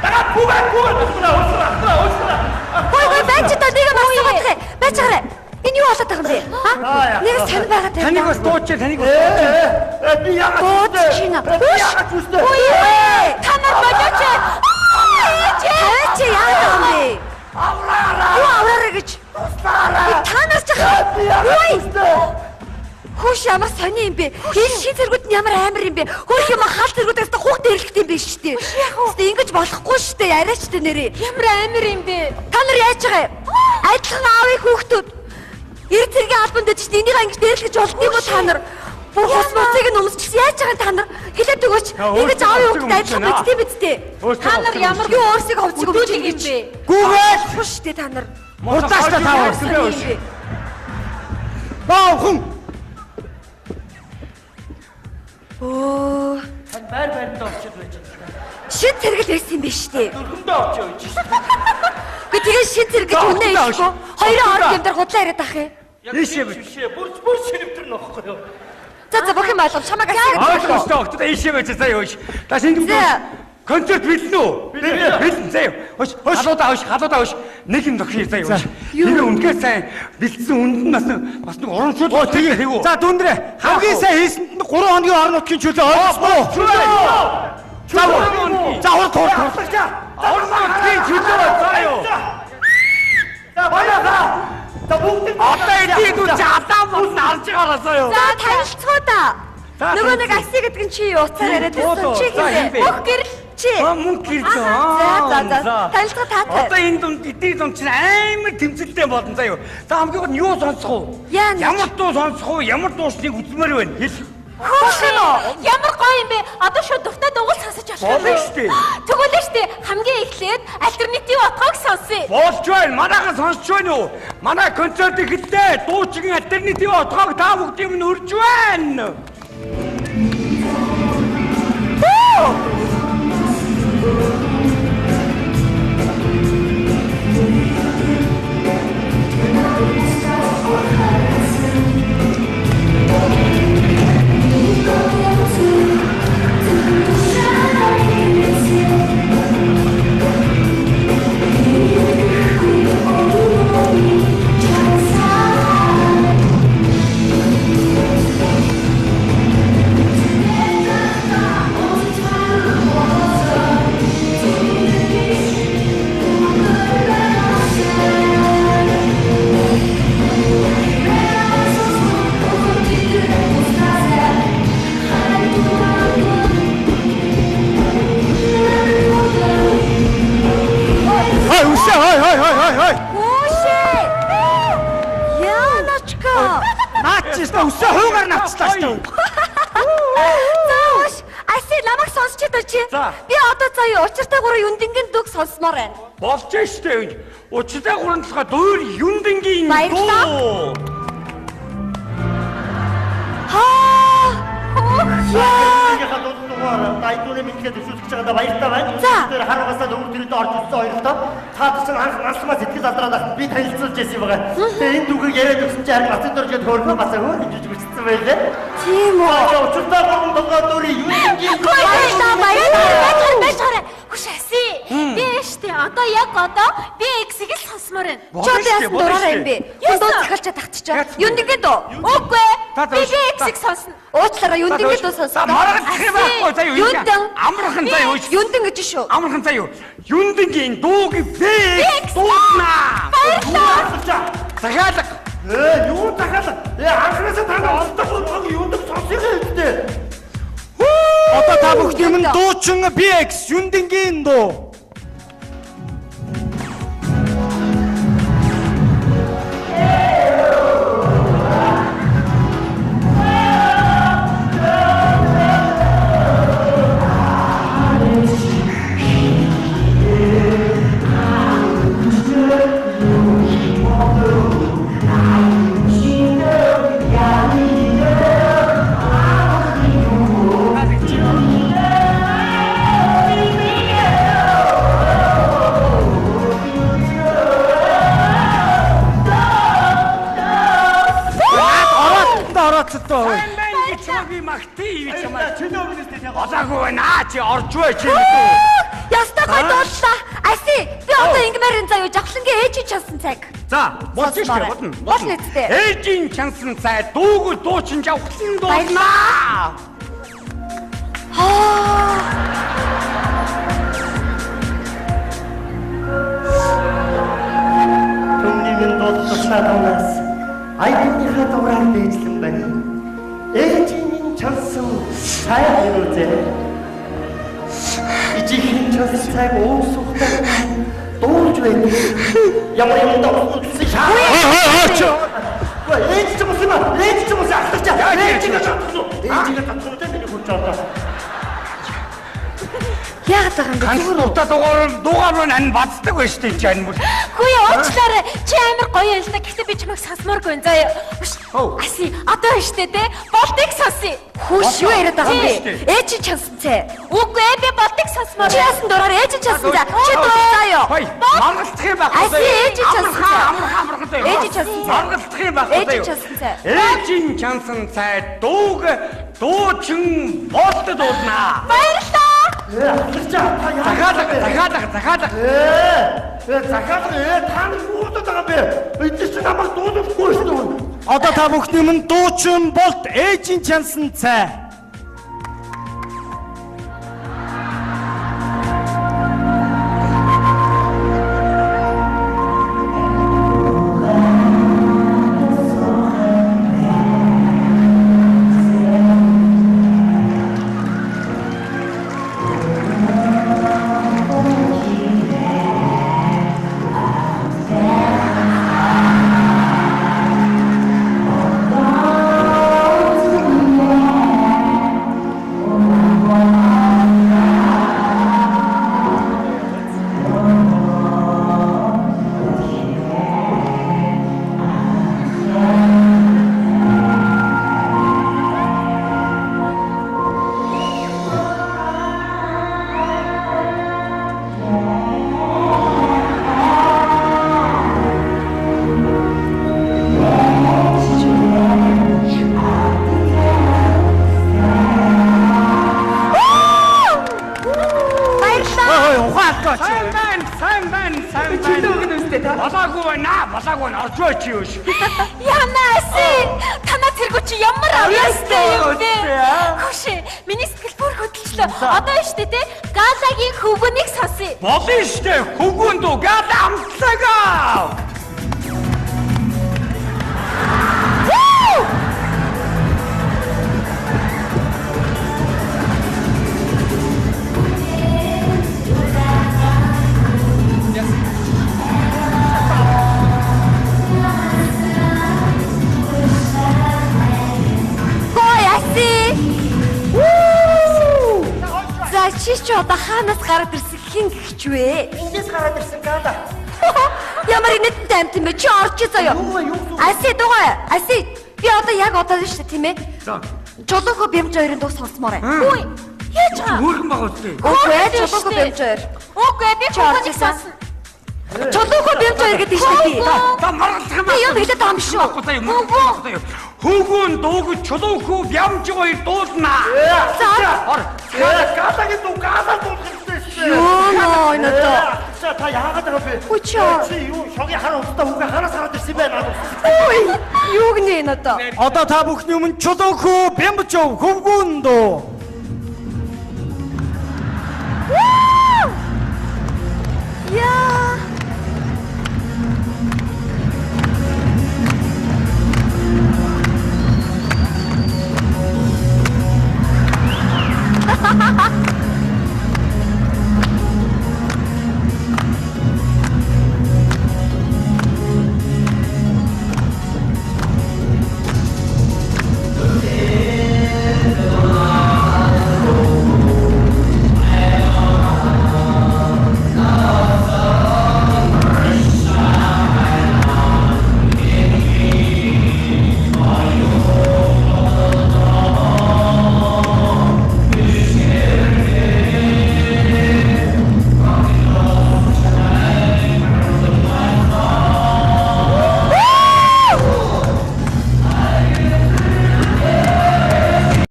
Дагаад бүгээ Ой байж та нэг марсан батгай. Байж гараа. Энэ юу болоод байгаа юм бэ? Нэг сайн байгаад байна. Таныг бас дууч таныг бас би яагаад Чинаа. үстэй. Ой та нар бодооч. Чи яагаад юм бэ? Авраарай гэж. Та нар ч ой. Хөөш ямар сони юм бэ? Энэ шин зэргүүд нь ямар амар юм бэ? Хөөш юм хаал зэргүүдээс хүүхд дээрлэхтэй юм бэ шүү дээ. Тэ ингэж болохгүй шүү дээ. Арайч тэ нэрээ. Ямар амар юм бэ? Та нар яаж байгаа юм? Адилхан аавын хүүхдүүд эр зэргийн албанд дэжт энийг ингэж дээрлэж болдгоо юм уу та нар? Бүх ус мөцийг нь өмсчихсэн яаж байгаа та нар? Хэлээд өгөөч. Ингэж аавын хүүхд адилхан бидтэй бидтэй. Та нар ямар юу өөрсдөө хувцсыг өгч юм бэ? Гүүгээл Шүү дээ та нар. муртааш та таваарсан бэ өөш. Баахан Оо, Тань байр-байрандаа очиж байж байгаа. шин зэрэгэл байсан юм биш үү? Дөрөндөө очиж байж шээ. Гэ тэгээ шин зэрэг үнэ ихгүй. Хоёрын орд юм дээр худлаа яриад ах юм. Ийшээ бишээ. Бүр ширвтэр нөхгүй юу? За бүх юм ойлгом чамаг асуу. ойлгомжтой огтод ийшээ байж заа өөш. Та шингэн концерт билнэ үү? Билнэ заа. Хөөш халуудаа хөөш. Нэг юм зогсъё заа өөш. Тэр үнэхээр сайн бэлдсэн үнд нь бас нэг урамшуул. Тэгээ хийв. За дүндрээ хамгийн сайн хийсэнд нь 3 хоногийн орон нутгийн чөлөө ойлгохгүй. За хурд. Орон нутгийн чөлөө заа юу. За баялаа. За бүгд Одоо эдийн үуч адаа бол алж байгаараасаа юу. За танилцгаа да. Нөгөө нэг аси гэдэг нь чи юу уцаар яриад байсан чи хин бэ? Бүх гэрэл чи. Мөнгө гэрч За. Танилцгаа таатай. Одоо энэ дунд эдийн дунд чинь амар тэмцэлтэй болон заа юу. За хамгийн гол нь юу сонсох уу? Ямар дуу сонсох уу? Ямар дуусныг үзмээр байна? Хэл. Ямар гоё юм бэ? Одоо шууд дуртай дугуйл сонсож Болно шүү дээ. Тэгвэл шүү дээ. Хамгийн эхлээд альтернатив отгоог сонсъё. Болж байна. Манайхаа сонсч байна уу? Манай концерт ихтэй дуучин альтернатив отгоог та бүгд юм өрж байна. Өсөө хуугаар навцлаа шүү. Зааш, аси ламаг сонсч байгаа чи. Би одоо заяа учиртай 3 юндингийн дүг сонсмоор байна. Болж штэ. Учиртай 3 толгой дөр юндингийн дуу. Дайдууны мэдгээд өсөж байгаадаа баяртай байна. Тэр харуулгасаа өвөр төрөнд орж ирсэн хоёртой. Та чинь анхмаа сэтгэл алдраад би танилцуулж байсан юм байгаа. Тэгээ энэ дүгийг яриад өгсөн чинь харин ацад дөржөд хөөрхөн бас хөргөж бичсэн байлээ. Тийм үү. Учиртай гурван толгой дөрий юу юм гээд баяртай. Хүш аси. Би штэ одоо яг одоо би X-ийг л сонсмоор байна. Чод яасан дураараа юм бэ? Юу дуу захалчаад тагтчихаа. Юндингийн дуу. Үгүй. Би X-ийг сонсно. Уучлаарай юндингийн дуу сонсно. Маргах юм байхгүй заа юу. Амархан заа юу. Юндин гэж шүү. Амархан заа юу. Юндингийн дууг бэ. Дуунаа. баярлалаа. Захиалга. Юу захиалга? Анхнаасаа та олдох юунд сонсох хэрэгтэй. Одоо та бүгд юм дуучин BX юндингийн дуу. Магтъя гэж юм аа. Олаагүй байна. Чи орж бай чи. ээжийн чансан цаг. За, болж штэ бодно. Болно үстэй. Ээжийн чансан цай дуугүй дуучин жавхлан дуулнаа. Түүний минь дуулсан танаас айдынхаа дураар дээжлэн байна. Ээжийн чансан цай юузээ. Ижихийн чансан цайг уусухтай дуулж байна. Ямар юм дуулсан шаа. Ээж ч юм уу? Ээж ч юм уу? Ахтарчаа. Ээжигээ татсан. Ээжигээ татсан гэдэг миний хурж аваад. Яагаад байгаа юм бэ? Ганц утаа дугаар нь ань бацдаг байж тээ чи ань мөр. Хөөе уучлаарай. Чи амар гоё юм л да. Гэхдээ би чамайг сонсмооргүй байна. Заа. Аси одоо штэ те. Болтыг сонсъё. Хүүш юу яриад байгаа юм бэ? Ээжийн чансан цай. Үгүй ээ би болтыг сонсмоор. Чи яасан дураар ээжийн чансан цай. Чи дураа юу? Хой. Маргалдах юм байх. Аси ээжийн чансан цай. Амархаа. Ээжийн чансан цай. Маргалдах юм байх. Ээжийн чансан цай. Ээжийн чансан цай дууг дуучин болтод дуулнаа. Баярлалаа. Ахтарчаа. Захаалга. Захаалга та нар юу удаад байгаа бэ? Эцэс чи намайг дуулахгүй шүү дээ. Одоо та бүхний өмнө дуучин болт ээжийн чансан цай. Болоогүй байна. Оржооч юу ш. Янааси. Танаа тэргүү чи ямар авьяастай юм бэ? Хөшөө. Миний сэтгэл бүр хөдөлчлөө. Одоо штэ те. Галагийн хөвгөнийг сонсъё. Болно штэ. Хөвгүн дуу гад амтлагаа. Чи ч одоо хаанаас гараад ирсэн хин гихч вэ? Эндээс гараад ирсэн гада. Ямар инээдтэй амт юм бэ? Чи орж заяа. Аси дугаа. Аси би одоо яг одоо шүү дээ тийм ээ. Жолоогоо бямж хоёрын дуу сонсмоор байна. Үгүй. Яаж байгаа? Хөөрхөн баг үстэй. Үгүй ээ жолоогоо бямж хоёр. Үгүй би хөөнийг сонсно. Жолоогоо бямж хоёр гэдэг шүү дээ. Та маргалдах юм аа. Юу хэлээд байгаа юм шүү. Хөвгүн дууг чулуухүү бямж хоёр дуулнаа. За. Галагийн дуу галаа дуулсан шүү. Йоо нөтө. Та яагаад байгаа бэ? Хүчээ. Чи юу шогийн хараа устдаа үгүй хараас хараад ирсэн байх надад. Ой, юу гэнэ нөтө. Одоо та бүхний өмнө чулуухүү бямбчов хөвгүүн дуу.